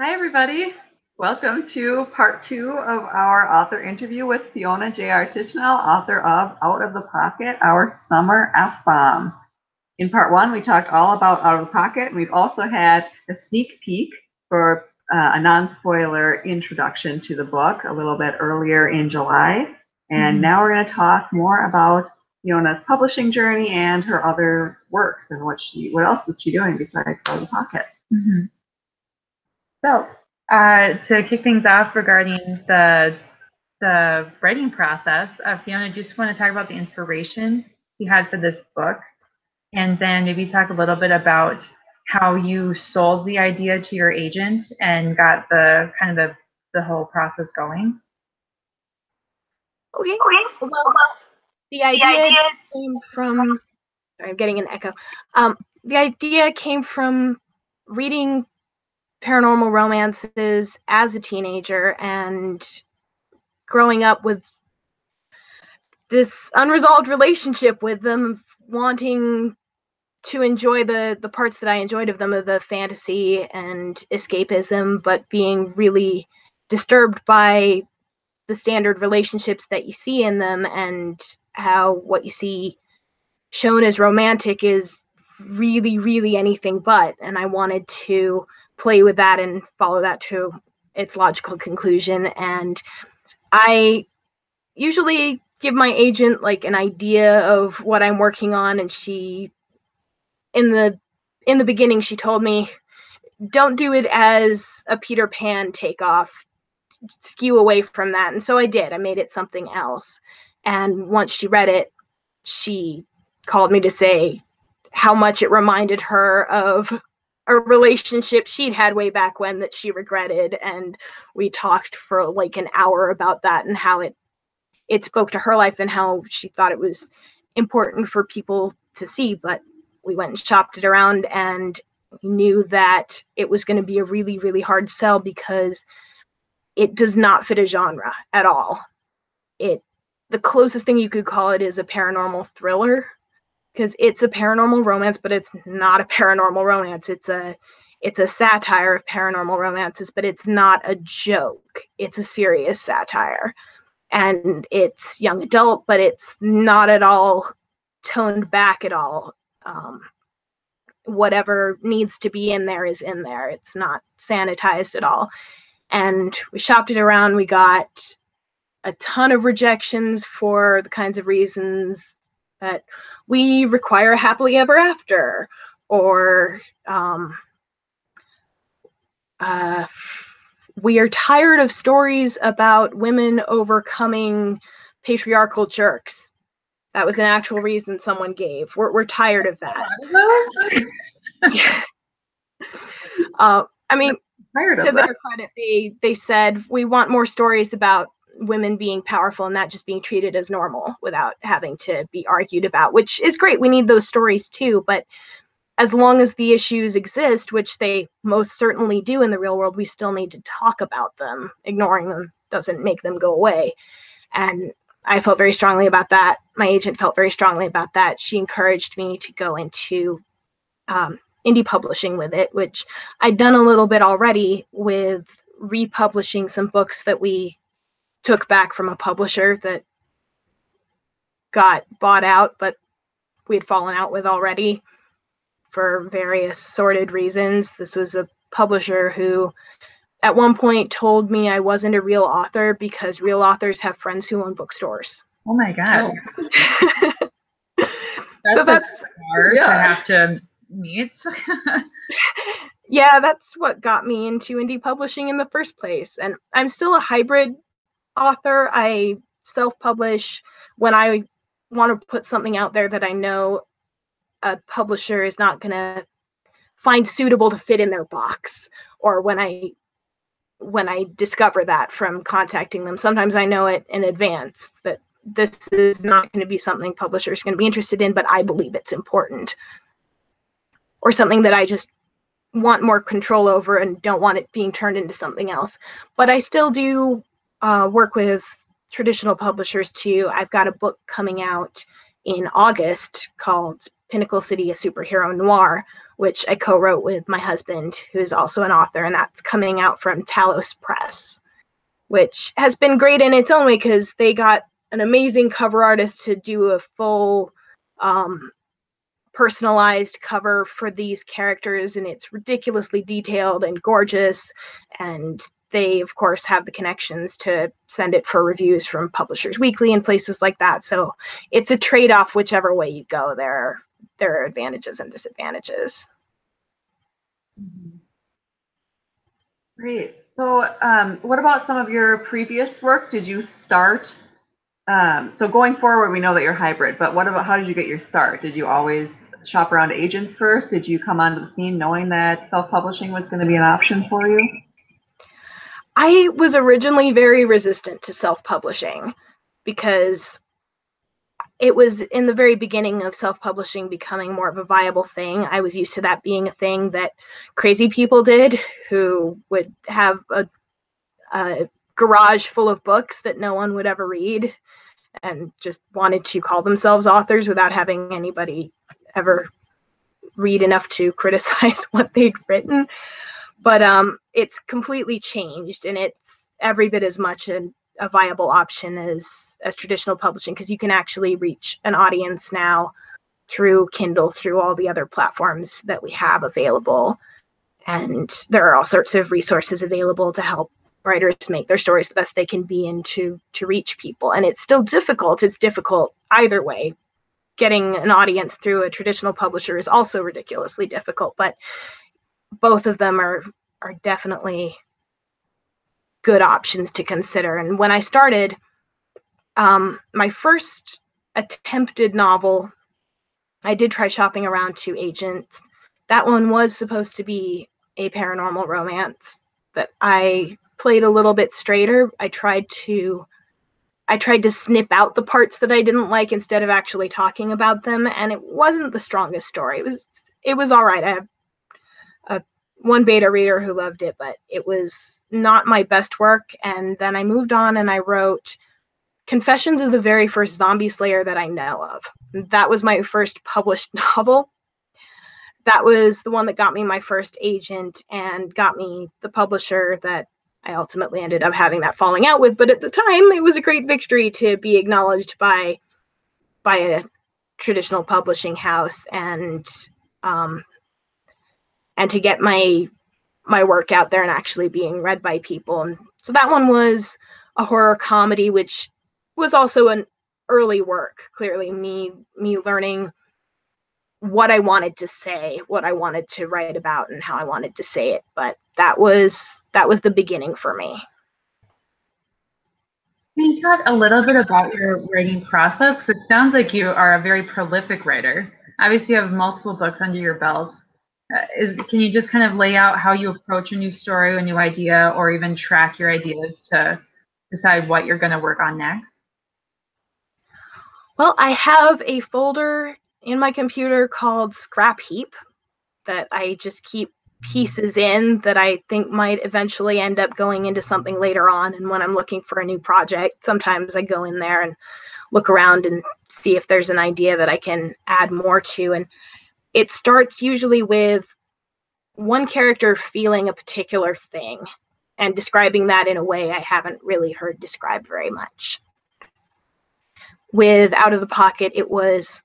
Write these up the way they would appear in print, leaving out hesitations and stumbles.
Hi, everybody. Welcome to part 2 of our author interview with Fiona J.R. Titchenell, author of Out of the Pocket, Our Summer F-BOM. In part 1, we talked all about Out of the Pocket. We've also had a sneak peek for a non-spoiler introduction to the book a little bit earlier in July. And now we're going to talk more about Fiona's publishing journey and her other works and what else is she doing besides Out of the Pocket. So, to kick things off regarding the writing process, Fiona, do you just want to talk about the inspiration you had for this book, and then maybe talk a little bit about how you sold the idea to your agent and got the whole process going? Okay. Well, the idea came from. Sorry, I'm getting an echo. The idea came from reading paranormal romances as a teenager and growing up with this unresolved relationship with them, wanting to enjoy the parts that I enjoyed of them, of the fantasy and escapism, but being really disturbed by the standard relationships that you see in them, and how what you see shown as romantic is really anything but. And I wanted to play with that and follow that to its logical conclusion. And I usually give my agent like an idea of what I'm working on, and she, in the beginning, she told me, don't do it as a Peter Pan takeoff, skew away from that. And so I did. I made it something else. And once she read it, she called me to say how much it reminded her of a relationship she'd had way back when that she regretted. And we talked for like an hour about that and how it spoke to her life and how she thought it was important for people to see. But we went and shopped it around, and knew that it was going to be a really hard sell because it does not fit a genre at all. The closest thing you could call it is a paranormal thriller, because it's a paranormal romance, but it's not a paranormal romance. It's a satire of paranormal romances, but it's not a joke. It's a serious satire. And it's young adult, but it's not at all toned back at all. Whatever needs to be in there is in there. It's not sanitized at all. And we shopped it around. We got a ton of rejections for the kinds of reasons that we require a happily ever after, or we are tired of stories about women overcoming patriarchal jerks. That was an actual reason someone gave. We're tired of that. I mean, to their credit, they said, we want more stories about women being powerful and not just being treated as normal without having to be argued about, which is great. We need those stories too, but as long as the issues exist, which they most certainly do in the real world, we still need to talk about them. Ignoring them doesn't make them go away. And I felt very strongly about that. My agent felt very strongly about that. She encouraged me to go into indie publishing with it, which I'd done a little bit already with republishing some books that we took back from a publisher that got bought out, but we had fallen out with already for various sordid reasons. This was a publisher who at one point told me I wasn't a real author because real authors have friends who own bookstores. Oh my God. So that's hard to have to meet. Yeah, that's what got me into indie publishing in the first place. And I'm still a hybrid author. I self-publish when I want to put something out there that I know a publisher is not going to find suitable to fit in their box, or when I discover that from contacting them. Sometimes I know it in advance that this is not going to be something publishers are going to be interested in, but I believe it's important, or something that I just want more control over and don't want it being turned into something else. But I still do work with traditional publishers too. I've got a book coming out in August called Pinnacle City, a Superhero Noir, which I co-wrote with my husband, who's also an author, and that's coming out from Talos Press, which has been great in its own way because they got an amazing cover artist to do a full personalized cover for these characters, and it's ridiculously detailed and gorgeous, and they of course have the connections to send it for reviews from Publishers Weekly and places like that. So it's a trade-off whichever way you go. There are advantages and disadvantages. Great. So what about some of your previous work? Did you start, so going forward, we know that you're hybrid, but what about, how did you get your start? Did you always shop around agents first? Did you come onto the scene knowing that self-publishing was going to be an option for you? I was originally very resistant to self-publishing because it was in the very beginning of self-publishing becoming more of a viable thing. I was used to that being a thing that crazy people did who would have a garage full of books that no one would ever read and just wanted to call themselves authors without having anybody ever read enough to criticize what they'd written. But it's completely changed, and it's every bit as much a viable option as traditional publishing, because you can actually reach an audience now through Kindle, through all the other platforms that we have available. And there are all sorts of resources available to help writers make their stories the best they can be and to reach people. And it's still difficult. It's difficult either way. Getting an audience through a traditional publisher is also ridiculously difficult, but both of them are definitely good options to consider. And when I started, my first attempted novel, I did try shopping around to agents. That one was supposed to be a paranormal romance, but I played a little bit straighter. I tried to snip out the parts that I didn't like instead of actually talking about them, and it wasn't the strongest story. It was all right. I have one beta reader who loved it, but it was not my best work. And then I moved on and I wrote Confessions of the Very First Zombie Slayer That I Know Of. That was my first published novel. That was the one that got me my first agent and got me the publisher that I ultimately ended up having that falling out with. But at the time, it was a great victory to be acknowledged by a traditional publishing house and to get my work out there and actually being read by people. And so that one was a horror comedy, which was also an early work. Clearly, me learning what I wanted to say, what I wanted to write about, and how I wanted to say it. But that was the beginning for me. Can you talk a little bit about your writing process? It sounds like you are a very prolific writer. Obviously, you have multiple books under your belt. Can you just kind of lay out how you approach a new story, a new idea, or even track your ideas to decide what you're going to work on next? Well, I have a folder in my computer called Scrap Heap that I just keep pieces in that I think might eventually end up going into something later on. And when I'm looking for a new project, sometimes I go in there and look around and see if there's an idea that I can add more to. And it starts usually with one character feeling a particular thing and describing that in a way I haven't really heard described very much. With Out of the Pocket, it was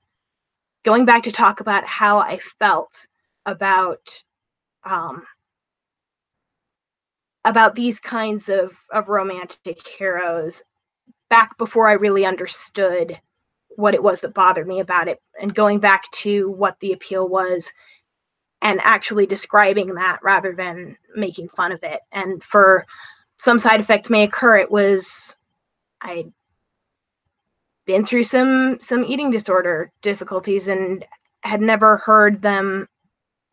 going back to talk about how I felt about these kinds of romantic heroes back before I really understood what it was that bothered me about it, and going back to what the appeal was and actually describing that rather than making fun of it. And for some side effects may occur, it was I'd been through some eating disorder difficulties and had never heard them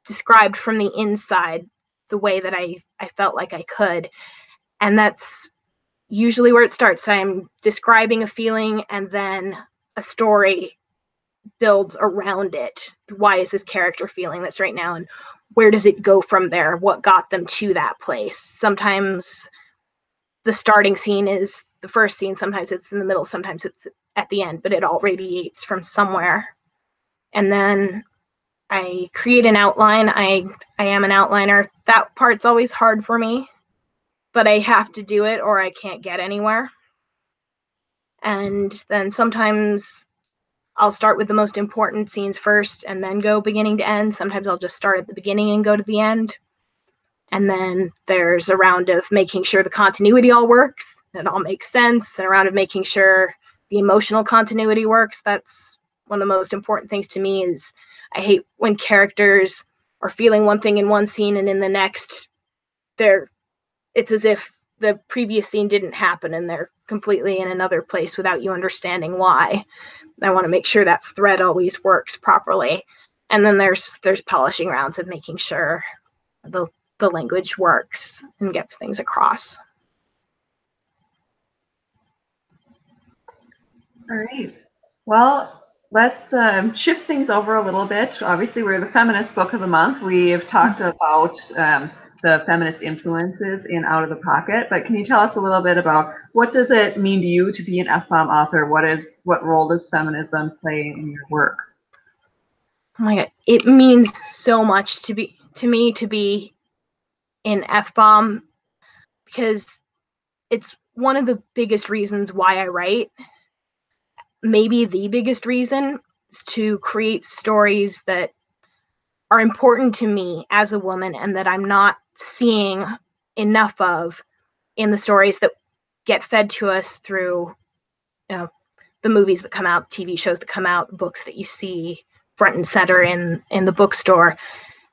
described from the inside the way that I felt like I could. And that's usually where it starts. I'm describing a feeling and then a story builds around it. Why is this character feeling this right now? And where does it go from there? What got them to that place? Sometimes the starting scene is the first scene. Sometimes it's in the middle. Sometimes it's at the end, but it all radiates from somewhere. And then I create an outline. I am an outliner. That part's always hard for me, but I have to do it or I can't get anywhere. And then sometimes I'll start with the most important scenes first and then go beginning to end. Sometimes I'll just start at the beginning and go to the end. And then there's a round of making sure the continuity all works, it all makes sense, and a round of making sure the emotional continuity works. That's one of the most important things to me. Is I hate when characters are feeling one thing in one scene and in the next it's as if the previous scene didn't happen and they're completely in another place without you understanding why. I want to make sure that thread always works properly. And then there's polishing rounds of making sure the language works and gets things across. All right. Well, let's shift things over a little bit. Obviously, we're the feminist book of the month. We've talked about the feminist influences in Out of the Pocket, but can you tell us a little bit about what does it mean to you to be an F-BOM author? What role does feminism play in your work? Oh my God, it means so much to me to be in F-BOM, because it's one of the biggest reasons why I write. Maybe the biggest reason is to create stories that are important to me as a woman and that I'm not seeing enough of in the stories that get fed to us through, the movies that come out, TV shows that come out, books that you see front and center in the bookstore,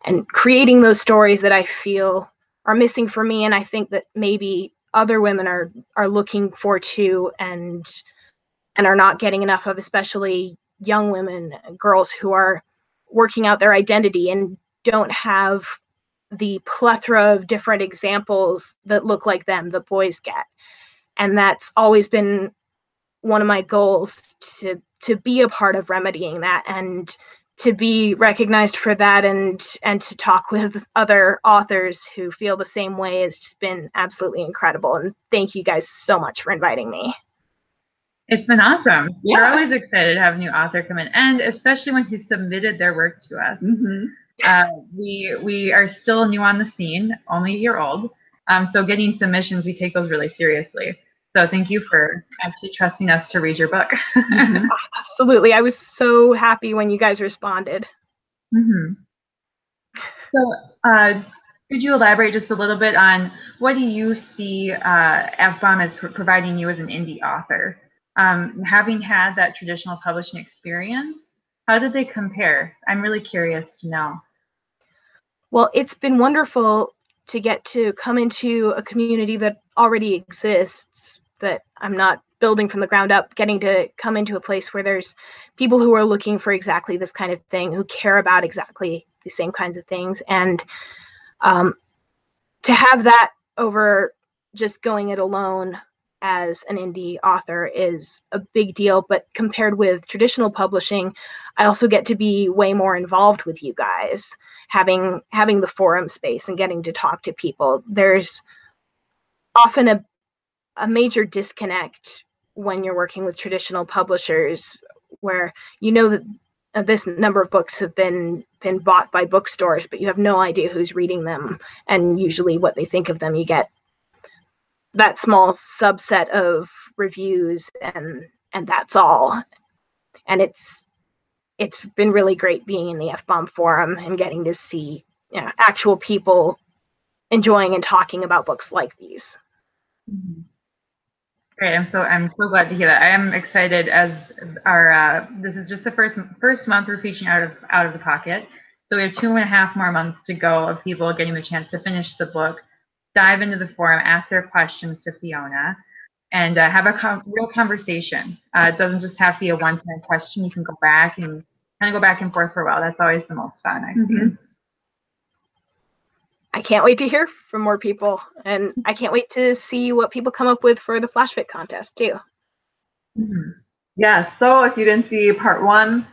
and creating those stories that I feel are missing for me, and I think that maybe other women are looking for too, and are not getting enough of, especially young women, girls who are working out their identity and don't have the plethora of different examples that look like them that boys get. And that's always been one of my goals, to be a part of remedying that and to be recognized for that, and to talk with other authors who feel the same way has just been absolutely incredible. And thank you guys so much for inviting me. It's been awesome. Yeah. We're always excited to have a new author come in, and especially when you submitted their work to us. We are still new on the scene, only a year old. So getting submissions, we take those really seriously. So thank you for actually trusting us to read your book. Absolutely. I was so happy when you guys responded. So could you elaborate just a little bit on what do you see F-BOM as providing you as an indie author? Having had that traditional publishing experience, how did they compare? I'm really curious to know. Well, it's been wonderful to get to come into a community that already exists, that I'm not building from the ground up, getting to come into a place where there's people who are looking for exactly this kind of thing, who care about exactly the same kinds of things. And to have that over just going it alone as an indie author is a big deal. But compared with traditional publishing, I also get to be way more involved with you guys, having the forum space and getting to talk to people. There's often a major disconnect when you're working with traditional publishers, where that this number of books have been bought by bookstores, but you have no idea who's reading them and usually what they think of them. You get that small subset of reviews, and that's all. And it's been really great being in the F-BOM forum and getting to see actual people enjoying and talking about books like these. Great. I'm so glad to hear that. I am excited, as our this is just the first month we're featuring out of the pocket. So we have 2.5 more months to go of people getting the chance to finish the book, dive into the forum, ask their questions to Fiona, and have a real conversation. It doesn't just have to be a one-time question. You can go back and kind of go back and forth for a while. That's always the most fun I've seen. I can't wait to hear from more people, and I can't wait to see what people come up with for the Flash Fic contest too. Yeah, so if you didn't see part 1,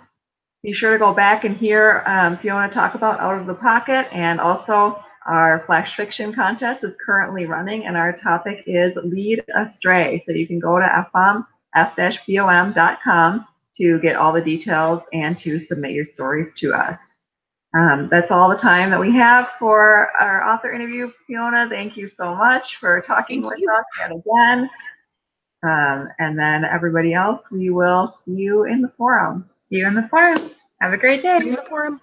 be sure to go back and hear Fiona talk about Out of the Pocket, and also our Flash Fiction contest is currently running, and our topic is Lead Astray. So you can go to f-bom.com to get all the details and to submit your stories to us. That's all the time that we have for our author interview. Fiona, thank you so much for talking Thank with you. us yet again. And then everybody else, we will see you in the forum. See you in the forum. Have a great day. See you in the forum.